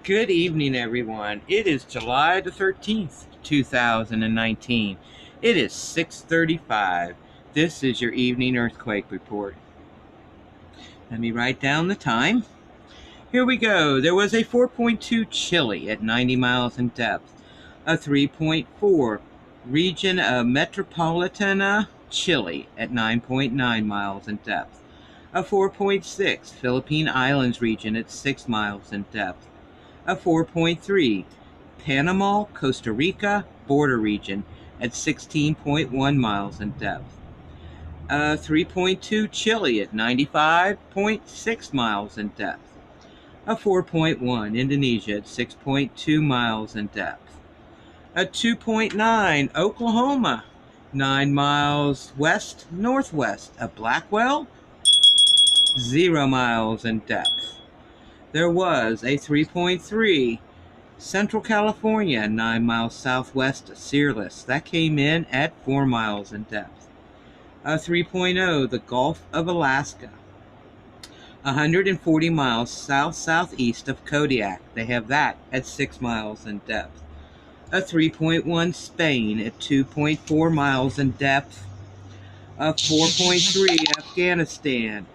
Good evening, everyone. It is July the 13th, 2019. It is 6:35. This is your evening earthquake report. Let me write down the time. Here we go. There was a 4.2 chilly at 90 miles in depth. A 3.4 region of metropolitan Chile at 9.9 miles in depth. A 4.6 Philippine Islands region at 6 miles in depth. A 4.3 Panama, Costa Rica border region at 16.1 miles in depth. A 3.2 Chile at 95.6 miles in depth. A 4.1 Indonesia at 6.2 miles in depth. A 2.9 Oklahoma, 9 miles west northwest of Blackwell, 0 miles in depth. There was a 3.3 Central California, 9 miles southwest of Searles. That came in at 4 miles in depth. A 3.0 the Gulf of Alaska, 140 miles south-southeast of Kodiak. They have that at 6 miles in depth. A 3.1 Spain at 2.4 miles in depth. A 4.3 Afghanistan,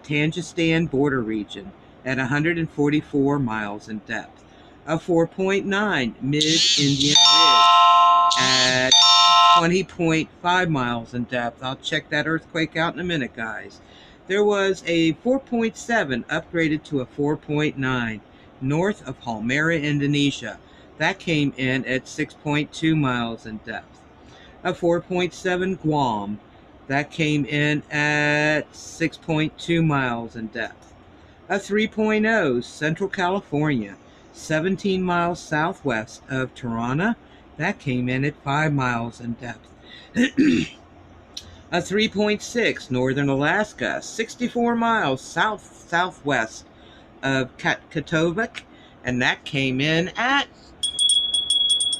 Tajikistan border region at 144 miles in depth. A 4.9 Mid-Indian Ridge at 20.5 miles in depth. I'll check that earthquake out in a minute, guys. There was a 4.7 upgraded to a 4.9 north of Halmahera, Indonesia. That came in at 6.2 miles in depth. A 4.7 Guam. That came in at 6.2 miles in depth. A 3.0 Central California, 17 miles southwest of Tirana. That came in at 5 miles in depth. A 3.6 Northern Alaska, 64 miles southwest of Katowice, and that came in at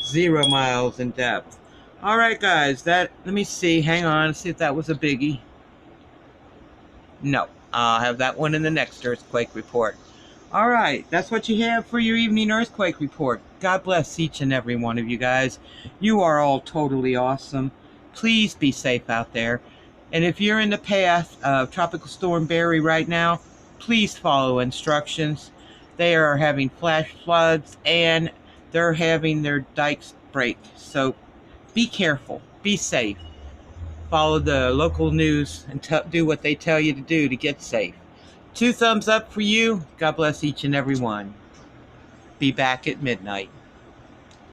0 miles in depth. All right, guys, let me see. Hang on, see if that was a biggie. No, I'll have that one in the next earthquake report. All right, that's what you have for your evening earthquake report. God bless each and every one of you guys. You are all totally awesome. Please be safe out there. And if you're in the path of Tropical Storm Barry right now, please follow instructions. They are having flash floods and they're having their dikes break. So be careful, be safe. Follow the local news and do what they tell you to do to get safe. 2 thumbs up for you. God bless each and every one. Be back at midnight.